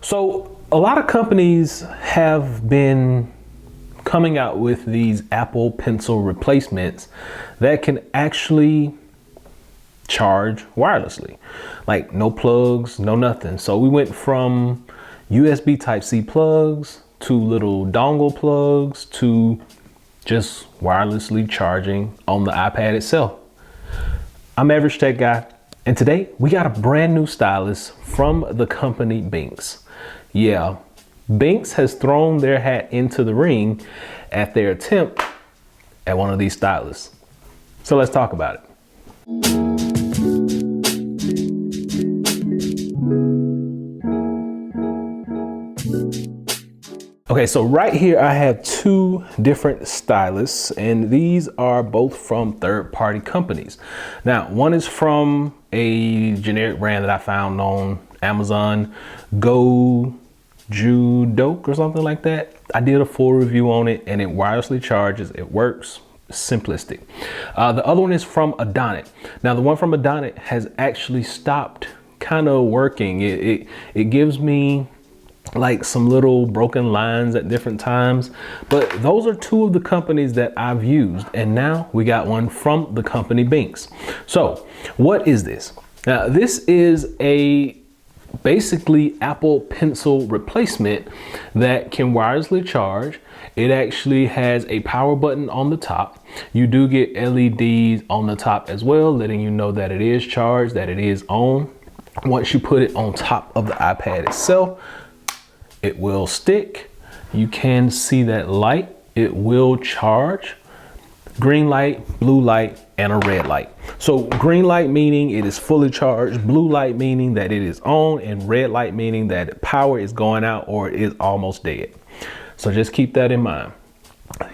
So a lot of companies have been coming out with these Apple Pencil replacements that can actually charge wirelessly, like no plugs, no nothing. So we went from USB Type-C plugs to little dongle plugs to just wirelessly charging on the iPad itself. I'm Average Tech Guy, and today we got a brand new stylus from the company Binks. Yeah, Binks has thrown their hat into the ring at their attempt at one of these stylus. So let's talk about it. Okay, so right here I have two different stylus, and these are both from third-party companies. Now, one is from a generic brand that I found on Amazon, Go Judoke or something like that. I did a full review on it, and it wirelessly charges. It works. Simplistic. The other one is from Adonit. Now, the one from Adonit has actually stopped kind of working. It gives me like some little broken lines at different times, but those are two of the companies that I've used, and now we got one from the company Binks. So what is this? Now, this is a basically Apple Pencil replacement that can wirelessly charge. It actually has a power button on the top. You do get LEDs on the top as well, letting you know that it is charged, that it is on. Once you put it on top of the iPad itself, it will stick. You can see that light. It will charge. Green light, blue light, and a red light. So green light meaning it is fully charged, blue light meaning that it is on, and red light meaning that power is going out or it is almost dead. So just keep that in mind.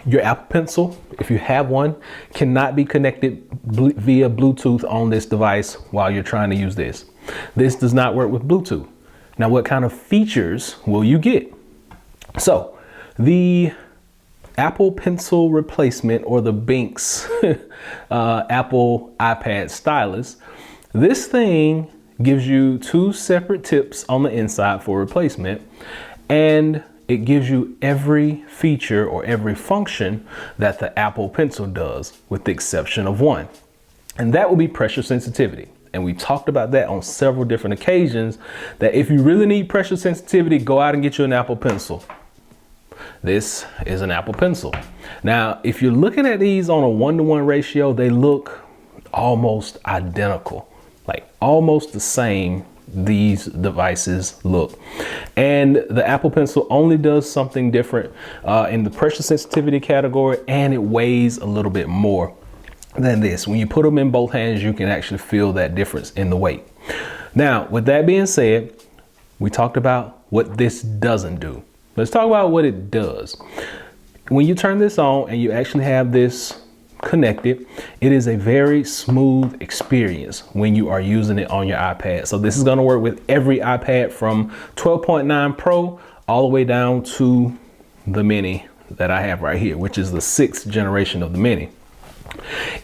Your Apple Pencil, if you have one, cannot be connected via Bluetooth on this device while you're trying to use this. This does not work with Bluetooth. Now, what kind of features will you get? So the Apple Pencil replacement, or the Binks Apple iPad stylus, this thing gives you two separate tips on the inside for replacement, and it gives you every feature or every function that the Apple Pencil does, with the exception of one, and that will be pressure sensitivity. And we talked about that on several different occasions, that if you really need pressure sensitivity, go out and get you an Apple Pencil. This is an Apple Pencil. Now, if you're looking at these on a 1-to-1 ratio, they look almost identical, like almost the same. These devices look, and the Apple Pencil only does something different in the pressure sensitivity category, and it weighs a little bit more than this. When you put them in both hands, you can actually feel that difference in the weight. Now, with that being said, we talked about what this doesn't do. Let's talk about what it does. When you turn this on and you actually have this connected, it is a very smooth experience when you are using it on your iPad. So this is going to work with every iPad from 12.9 Pro all the way down to the mini that I have right here, which is the 6th generation of the mini.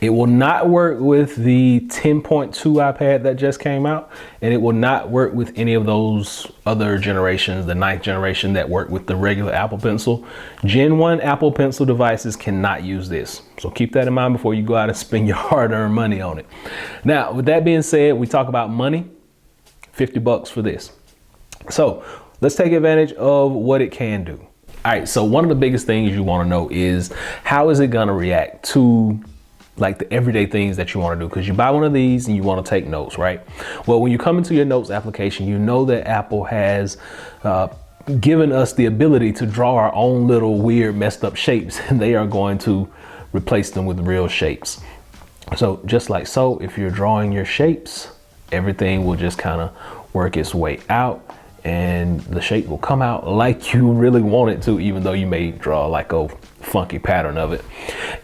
It will not work with the 10.2 iPad that just came out, and it will not work with any of those other generations, the 9th generation that work with the regular Apple Pencil. Gen 1 Apple Pencil devices cannot use this. So keep that in mind before you go out and spend your hard-earned money on it. Now, with that being said, we talk about money, $50 for this. So let's take advantage of what it can do. All right, so one of the biggest things you want to know is how is it going to react to like the everyday things that you want to do, because you buy one of these and you want to take notes, right? Well, when you come into your notes application, you know that Apple has given us the ability to draw our own little weird messed up shapes, and they are going to replace them with real shapes. So just like so, if you're drawing your shapes, everything will just kind of work its way out, and the shape will come out like you really want it to, even though you may draw like a funky pattern of it.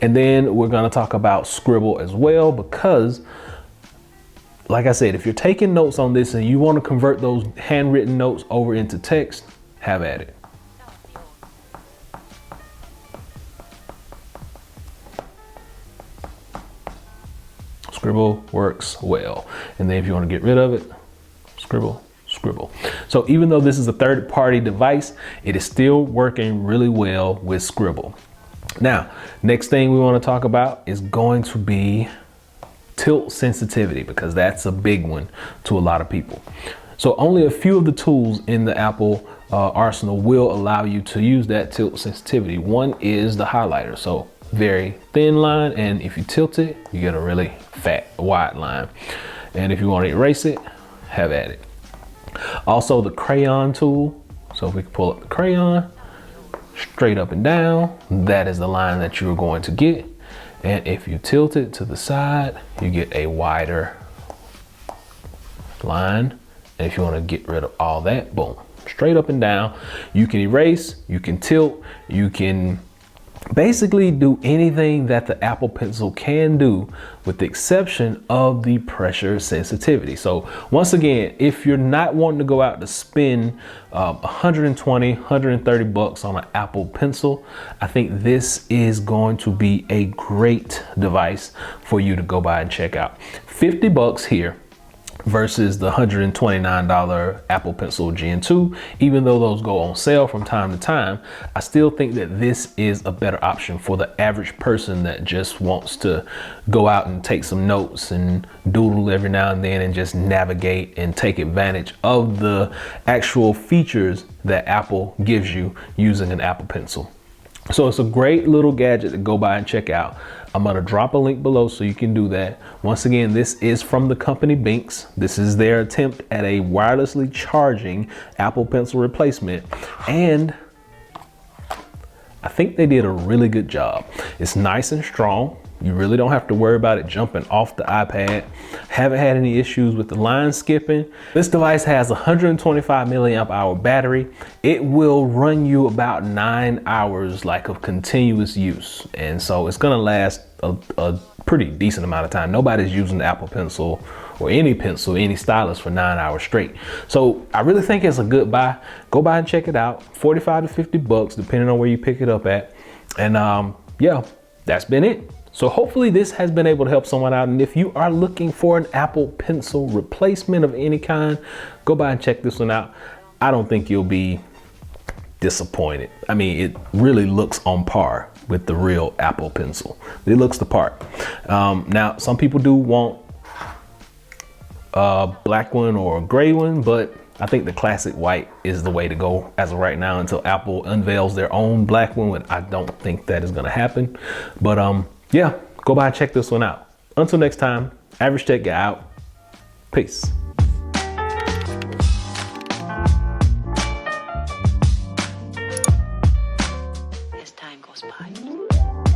And then we're going to talk about Scribble as well, because like I said, if you're taking notes on this and you want to convert those handwritten notes over into text, have at it. Scribble works well. And then if you want to get rid of it, Scribble Scribble. So even though this is a third-party device, it is still working really well with Scribble. Now, next thing we want to talk about is going to be tilt sensitivity, because that's a big one to a lot of people. So only a few of the tools in the Apple arsenal will allow you to use that tilt sensitivity. One is the highlighter. So very thin line, and if you tilt it, you get a really fat, wide line. And if you want to erase it, have at it. Also the crayon tool. So if we can pull up the crayon, straight up and down, that is the line that you're going to get. And if you tilt it to the side, you get a wider line. And if you want to get rid of all that, boom, straight up and down. You can erase, you can tilt, you can basically do anything that the Apple Pencil can do, with the exception of the pressure sensitivity. So once again, if you're not wanting to go out to spend 120, 130 bucks on an Apple Pencil, I think this is going to be a great device for you to go by and check out. 50 bucks here versus the $129 Apple Pencil Gen 2. Even though those go on sale from time to time, I still think that this is a better option for the average person that just wants to go out and take some notes and doodle every now and then and just navigate and take advantage of the actual features that Apple gives you using an Apple Pencil. So it's a great little gadget to go by and check out. I'm gonna drop a link below so you can do that. Once again, this is from the company Binks. This is their attempt at a wirelessly charging Apple Pencil replacement. And I think they did a really good job. It's nice and strong. You really don't have to worry about it jumping off the iPad. Haven't had any issues with the line skipping. This device has a 125 milliamp hour battery. It will run you about 9 hours like of continuous use. And so it's gonna last a pretty decent amount of time. Nobody's using the Apple Pencil or any pencil, any stylus for 9 hours straight. So I really think it's a good buy. Go by and check it out. 45 to 50 bucks, depending on where you pick it up at. And yeah, that's been it. So hopefully this has been able to help someone out. And if you are looking for an Apple Pencil replacement of any kind, go by and check this one out. I don't think you'll be disappointed. I mean, it really looks on par with the real Apple Pencil. It looks the part. Now, some people do want a black one or a gray one, but I think the classic white is the way to go as of right now until Apple unveils their own black one. I don't think that is gonna happen. But yeah, go by and check this one out. Until next time, Average Tech Guy out. Peace. As time goes by.